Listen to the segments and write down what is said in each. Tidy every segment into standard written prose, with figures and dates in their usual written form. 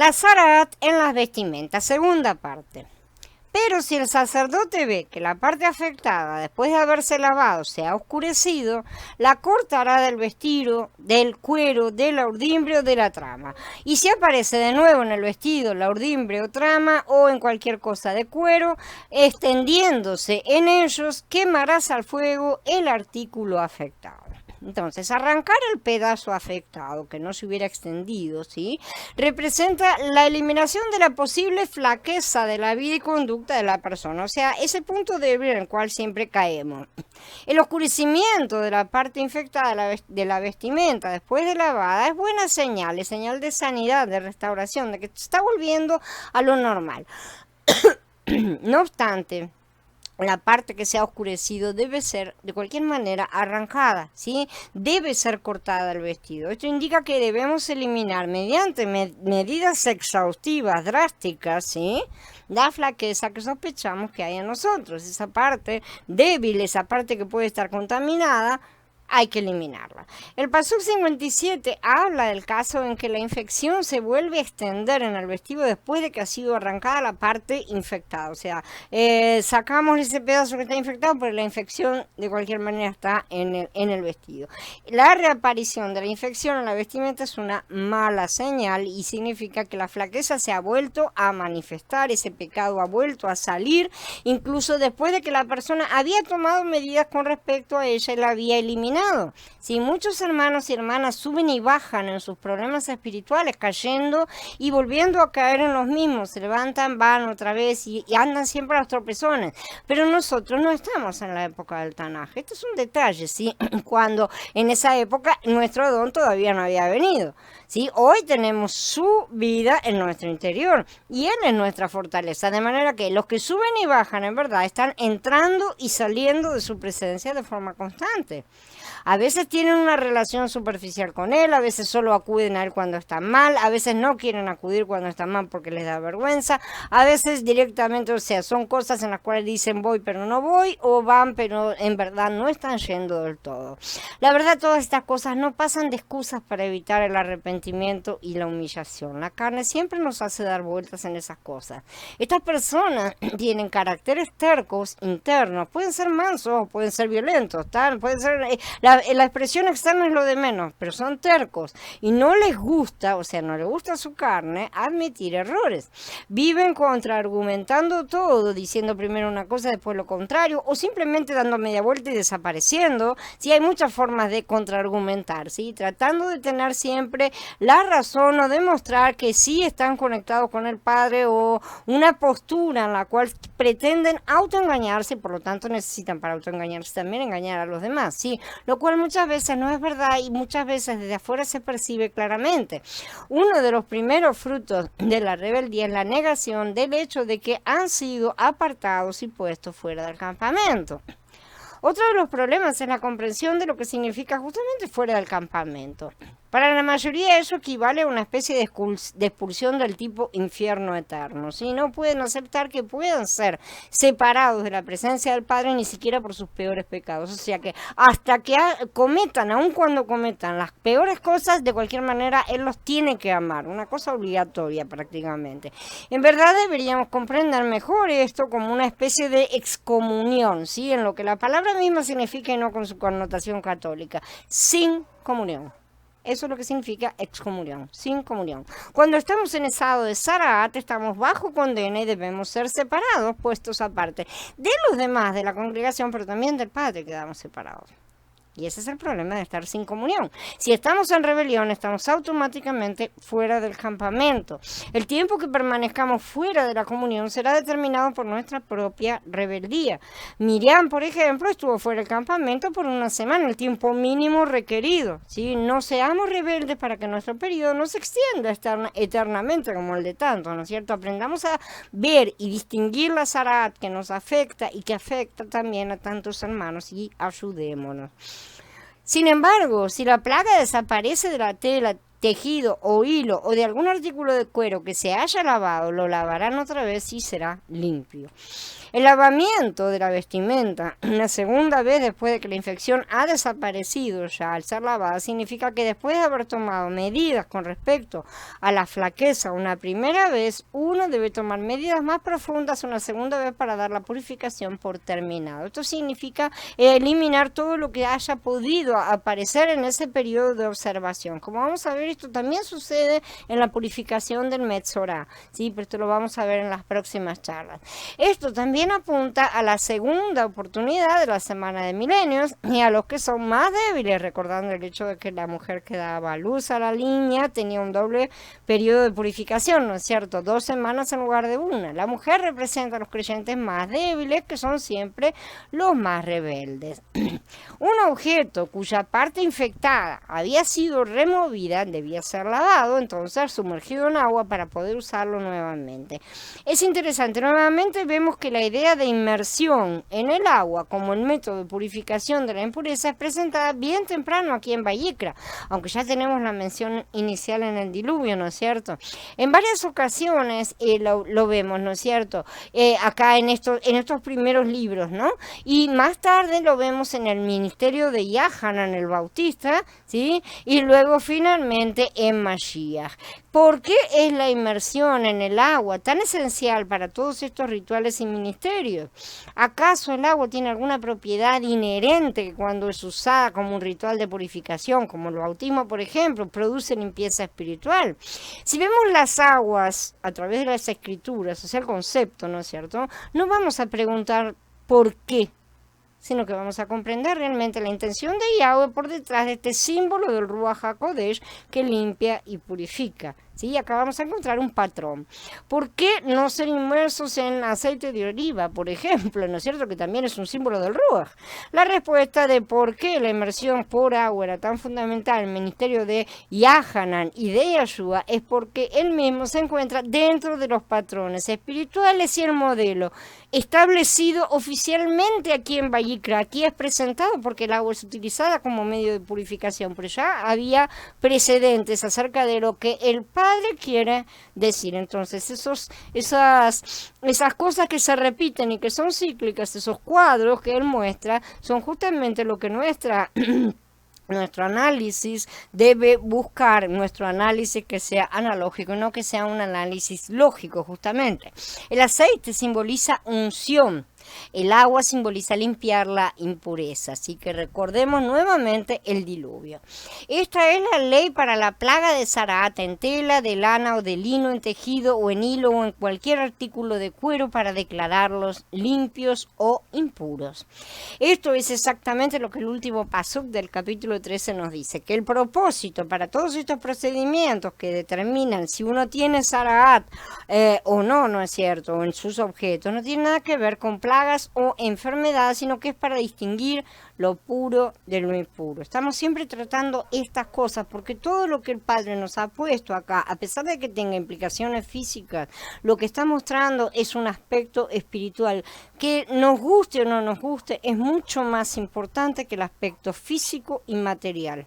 La Zarat en las vestimentas, segunda parte. Pero si el sacerdote ve que la parte afectada, después de haberse lavado, se ha oscurecido, la cortará del vestido, del cuero, de la urdimbre o de la trama. Y si aparece de nuevo en el vestido, la urdimbre o trama, o en cualquier cosa de cuero, extendiéndose en ellos, quemarás al fuego el artículo afectado. Entonces, arrancar el pedazo afectado que no se hubiera extendido, ¿sí?, representa la eliminación de la posible flaqueza de la vida y conducta de la persona, o sea, ese punto débil en el cual siempre caemos. El oscurecimiento de la parte infectada de la vestimenta después de lavada es buena señal, es señal de sanidad, de restauración, de que está volviendo a lo normal. No obstante, la parte que se ha oscurecido debe ser de cualquier manera arrancada, ¿sí? Debe ser cortada el vestido. Esto indica que debemos eliminar mediante medidas exhaustivas, drásticas, ¿sí?, la flaqueza que sospechamos que hay en nosotros. Esa parte débil, esa parte que puede estar contaminada, hay que eliminarla. El Pasuk 57 habla del caso en que la infección se vuelve a extender en el vestido después de que ha sido arrancada la parte infectada. O sea, sacamos ese pedazo que está infectado, pero la infección de cualquier manera está en el vestido. La reaparición de la infección en la vestimenta es una mala señal y significa que la flaqueza se ha vuelto a manifestar, ese pecado ha vuelto a salir, incluso después de que la persona había tomado medidas con respecto a ella y la había eliminado. Si muchos hermanos y hermanas suben y bajan en sus problemas espirituales, cayendo y volviendo a caer en los mismos, se levantan, van otra vez y andan siempre a los tropezones, pero nosotros no estamos en la época del Tanaj. Este es un detalle, ¿sí? Cuando en esa época nuestro don todavía no había venido, ¿sí? Hoy tenemos su vida en nuestro interior y Él es nuestra fortaleza, de manera que los que suben y bajan en verdad están entrando y saliendo de su presencia de forma constante. A veces tienen una relación superficial con Él, a veces solo acuden a Él cuando están mal, a veces no quieren acudir cuando están mal porque les da vergüenza, a veces directamente, o sea, son cosas en las cuales dicen voy pero no voy, o van pero en verdad no están yendo del todo. La verdad, todas estas cosas no pasan de excusas para evitar el arrepentimiento y la humillación. La carne siempre nos hace dar vueltas en esas cosas. Estas personas tienen caracteres tercos internos, pueden ser mansos, pueden ser violentos, pueden ser... La expresión externa es lo de menos, pero son tercos y no les gusta, o sea, no les gusta su carne admitir errores. Viven contraargumentando todo, diciendo primero una cosa, después lo contrario, o simplemente dando media vuelta y desapareciendo. Sí, hay muchas formas de contraargumentar, ¿sí? Tratando de tener siempre la razón o demostrar que sí están conectados con el Padre, o una postura en la cual pretenden autoengañarse, por lo tanto necesitan para autoengañarse también engañar a los demás, ¿sí? Lo cual muchas veces no es verdad y muchas veces desde afuera se percibe claramente. Uno de los primeros frutos de la rebeldía es la negación del hecho de que han sido apartados y puestos fuera del campamento. Otro de los problemas es la comprensión de lo que significa justamente fuera del campamento. Para la mayoría eso equivale a una especie de expulsión del tipo infierno eterno, ¿sí? No pueden aceptar que puedan ser separados de la presencia del Padre ni siquiera por sus peores pecados. O sea que hasta que cometan, aun cuando cometan las peores cosas, de cualquier manera Él los tiene que amar, una cosa obligatoria prácticamente. En verdad deberíamos comprender mejor esto como una especie de excomunión, ¿sí? En lo que la palabra misma significa y no con su connotación católica, sin comunión. Eso es lo que significa excomunión, sin comunión. Cuando estamos en estado de Zarat, estamos bajo condena y debemos ser separados, puestos aparte de los demás de la congregación, pero también del Padre, quedamos separados. Y ese es el problema de estar sin comunión. Si estamos en rebelión, estamos automáticamente fuera del campamento. El tiempo que permanezcamos fuera de la comunión será determinado por nuestra propia rebeldía. Miriam, por ejemplo, estuvo fuera del campamento por una semana, el tiempo mínimo requerido, ¿sí? No seamos rebeldes para que nuestro periodo no se extienda eternamente como el de tantos, ¿no es cierto? Aprendamos a ver y distinguir la Zarat que nos afecta y que afecta también a tantos hermanos y ayudémonos. Sin embargo, si la plaga desaparece de la tela, tejido o hilo o de algún artículo de cuero que se haya lavado, lo lavarán otra vez y será limpio. El lavamiento de la vestimenta una segunda vez después de que la infección ha desaparecido ya al ser lavada significa que después de haber tomado medidas con respecto a la flaqueza una primera vez, uno debe tomar medidas más profundas una segunda vez para dar la purificación por terminado. Esto significa eliminar todo lo que haya podido aparecer en ese periodo de observación. Como vamos a ver, esto también sucede en la purificación del Metzorah, ¿sí? Pero esto lo vamos a ver en las próximas charlas. Esto también apunta a la segunda oportunidad de la semana de milenios y a los que son más débiles, recordando el hecho de que la mujer que daba a luz a la niña tenía un doble periodo de purificación, ¿no es cierto? 2 semanas en lugar de una. La mujer representa a los creyentes más débiles, que son siempre los más rebeldes. Un objeto cuya parte infectada había sido removida debía ser lavado, entonces sumergido en agua para poder usarlo nuevamente. Es interesante, nuevamente vemos que la idea de inmersión en el agua como el método de purificación de la impureza es presentada bien temprano aquí en Vayikra, aunque ya tenemos la mención inicial en el diluvio, ¿no es cierto? En varias ocasiones lo vemos, ¿no es cierto? Acá en estos primeros libros, ¿no? Y más tarde lo vemos en el ministerio de Yahanan el Bautista, ¿sí? Y luego finalmente en Mashiach. ¿Por qué es la inmersión en el agua tan esencial para todos estos rituales y ministerios? ¿Acaso el agua tiene alguna propiedad inherente que cuando es usada como un ritual de purificación, como el bautismo, por ejemplo, produce limpieza espiritual? Si vemos las aguas a través de las escrituras, o sea, el concepto, ¿no es cierto? No vamos a preguntar por qué, sino que vamos a comprender realmente la intención de Yahweh por detrás de este símbolo del Ruach HaKodesh que limpia y purifica. ¿Sí? Acá vamos a encontrar un patrón. ¿Por qué no ser inmersos en aceite de oliva, por ejemplo? ¿No es cierto que también es un símbolo del Ruach? La respuesta de por qué la inmersión por agua era tan fundamental en el ministerio de Yahanan y de Yahshua es porque él mismo se encuentra dentro de los patrones espirituales y el modelo establecido oficialmente aquí en Vayikra. Aquí es presentado porque el agua es utilizada como medio de purificación, pero ya había precedentes acerca de lo que el Padre quiere decir. Entonces esas cosas que se repiten y que son cíclicas, esos cuadros que él muestra, son justamente lo que nuestro análisis debe buscar, nuestro análisis que sea analógico, no que sea un análisis lógico justamente. El aceite simboliza unción. El agua simboliza limpiar la impureza, así que recordemos nuevamente el diluvio. Esta es la ley para la plaga de Zaraat en tela, de lana o de lino, en tejido o en hilo o en cualquier artículo de cuero para declararlos limpios o impuros. Esto es exactamente lo que el último pasuk del capítulo 13 nos dice, que el propósito para todos estos procedimientos que determinan si uno tiene Zaraat o no, no es cierto, o en sus objetos, no tiene nada que ver con plagas o enfermedades, sino que es para distinguir lo puro de lo impuro. Estamos siempre tratando estas cosas porque todo lo que el Padre nos ha puesto acá, a pesar de que tenga implicaciones físicas, lo que está mostrando es un aspecto espiritual que nos guste o no nos guste, es mucho más importante que el aspecto físico y material.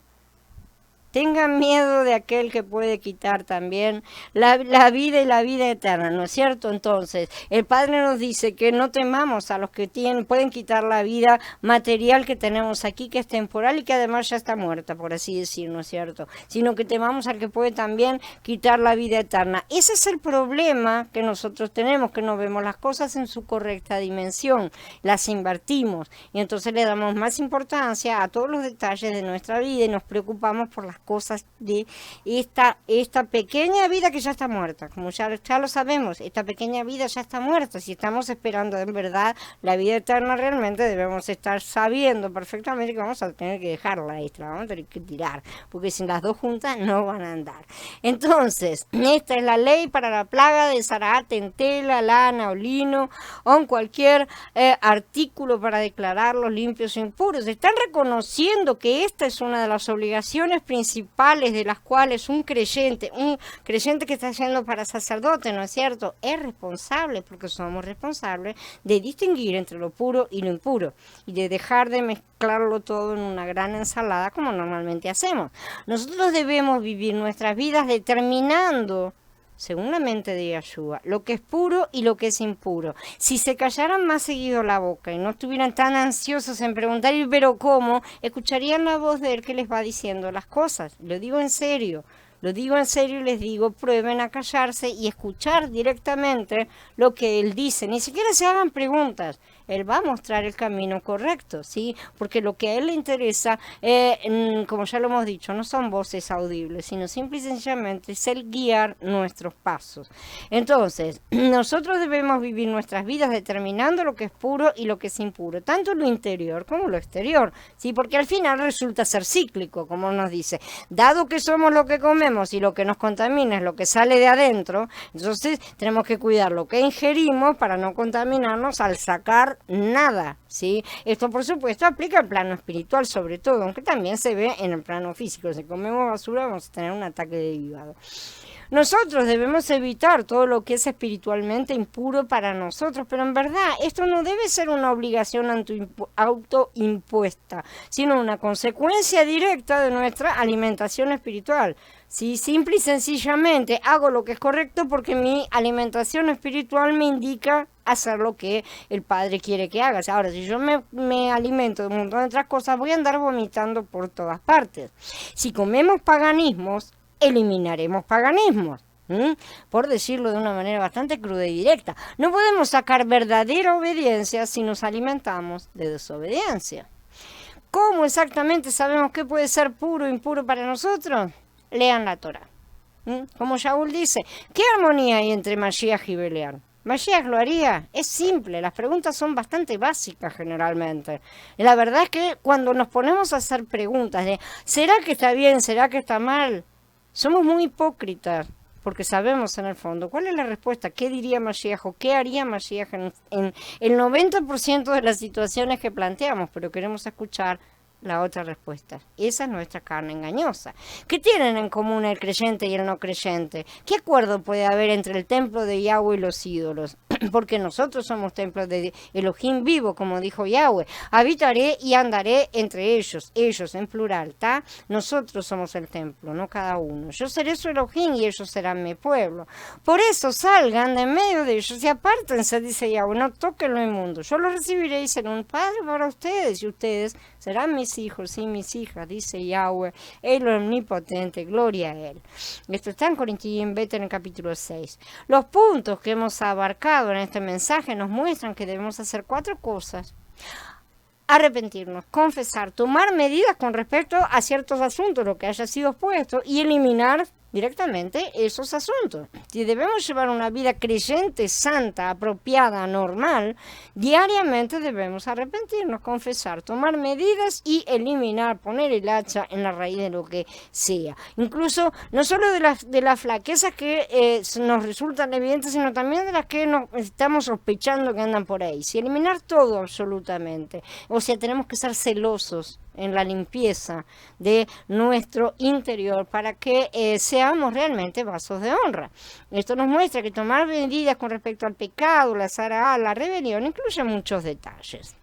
Tengan miedo de aquel que puede quitar también la vida y la vida eterna, ¿no es cierto? Entonces, el Padre nos dice que no temamos a los que pueden quitar la vida material que tenemos aquí, que es temporal y que además ya está muerta, por así decir, ¿no es cierto? Sino que temamos al que puede también quitar la vida eterna. Ese es el problema que nosotros tenemos, que no vemos las cosas en su correcta dimensión, las invertimos y entonces le damos más importancia a todos los detalles de nuestra vida y nos preocupamos por las cosas de esta pequeña vida que ya está muerta. Como ya lo sabemos, esta pequeña vida ya está muerta. Si estamos esperando en verdad la vida eterna, realmente debemos estar sabiendo perfectamente que vamos a tener que dejarla extra, vamos a tener que tirar, porque sin las dos juntas no van a andar. Entonces, esta es la ley para la plaga de Zaraat en tela, lana o lino, o en cualquier artículo para declararlos limpios o impuros. Están reconociendo que esta es una de las obligaciones principales de las cuales un creyente que está yendo para sacerdote, ¿no es cierto?, es responsable, porque somos responsables de distinguir entre lo puro y lo impuro y de dejar de mezclarlo todo en una gran ensalada como normalmente hacemos. Nosotros debemos vivir nuestras vidas determinando según la mente de Yeshua, lo que es puro y lo que es impuro. Si se callaran más seguido la boca y no estuvieran tan ansiosos en preguntar, pero ¿cómo? Escucharían la voz de él que les va diciendo las cosas. Lo digo en serio. Lo digo en serio y les digo, prueben a callarse y escuchar directamente lo que él dice. Ni siquiera se hagan preguntas. Él va a mostrar el camino correcto, ¿sí? Porque lo que a él le interesa, como ya lo hemos dicho, no son voces audibles, sino simple y sencillamente es el guiar nuestros pasos. Entonces, nosotros debemos vivir nuestras vidas determinando lo que es puro y lo que es impuro, tanto lo interior como lo exterior, ¿sí? Porque al final resulta ser cíclico, como nos dice. Dado que somos lo que comemos y lo que nos contamina es lo que sale de adentro, entonces tenemos que cuidar lo que ingerimos para no contaminarnos al sacar nada, ¿sí? Esto por supuesto aplica al plano espiritual sobre todo, aunque también se ve en el plano físico. Si comemos basura vamos a tener un ataque de hígado. Nosotros debemos evitar todo lo que es espiritualmente impuro para nosotros, pero en verdad esto no debe ser una obligación autoimpuesta, sino una consecuencia directa de nuestra alimentación espiritual. Si simple y sencillamente hago lo que es correcto porque mi alimentación espiritual me indica hacer lo que el Padre quiere que haga. Ahora, si yo me alimento de un montón de otras cosas, voy a andar vomitando por todas partes. Si comemos paganismos, eliminaremos paganismos, por decirlo de una manera bastante cruda y directa. No podemos sacar verdadera obediencia si nos alimentamos de desobediencia. ¿Cómo exactamente sabemos qué puede ser puro o impuro para nosotros? Lean la Torá. Como Shaul dice, ¿qué armonía hay entre Mashiach y Belial? ¿Mashiach lo haría? Es simple, las preguntas son bastante básicas generalmente. Y la verdad es que cuando nos ponemos a hacer preguntas de ¿será que está bien? ¿Será que está mal? Somos muy hipócritas, porque sabemos en el fondo cuál es la respuesta, qué diría Mashiach o qué haría Mashiach en el 90% de las situaciones que planteamos, pero queremos escuchar la otra respuesta. Esa es nuestra carne engañosa. ¿Qué tienen en común el creyente y el no creyente? ¿Qué acuerdo puede haber entre el templo de Yahweh y los ídolos? Porque nosotros somos templos de Elohim vivo, como dijo Yahweh. Habitaré y andaré entre ellos en plural, ¿tá? Nosotros somos el templo, no cada uno. Yo seré su Elohim y ellos serán mi pueblo. Por eso salgan de en medio de ellos y apártense, dice Yahweh, no toquen lo inmundo. Yo los recibiré y seré un padre para ustedes y ustedes serán mis hijos y mis hijas, dice Yahweh, el omnipotente, gloria a él. Esto está en Corintios Bet en el capítulo 6. Los puntos que hemos abarcado en este mensaje nos muestran que debemos hacer 4 cosas. Arrepentirnos, confesar, tomar medidas con respecto a ciertos asuntos, lo que haya sido expuesto, y eliminar directamente esos asuntos. Si debemos llevar una vida creyente, santa, apropiada, normal, diariamente debemos arrepentirnos, confesar, tomar medidas y eliminar, poner el hacha en la raíz de lo que sea. Incluso no solo de las flaquezas que nos resultan evidentes, sino también de las que nos estamos sospechando que andan por ahí. Si eliminar todo absolutamente. O sea, tenemos que ser celosos en la limpieza de nuestro interior para que seamos realmente vasos de honra. Esto nos muestra que tomar medidas con respecto al pecado, la zará, la rebelión, incluye muchos detalles.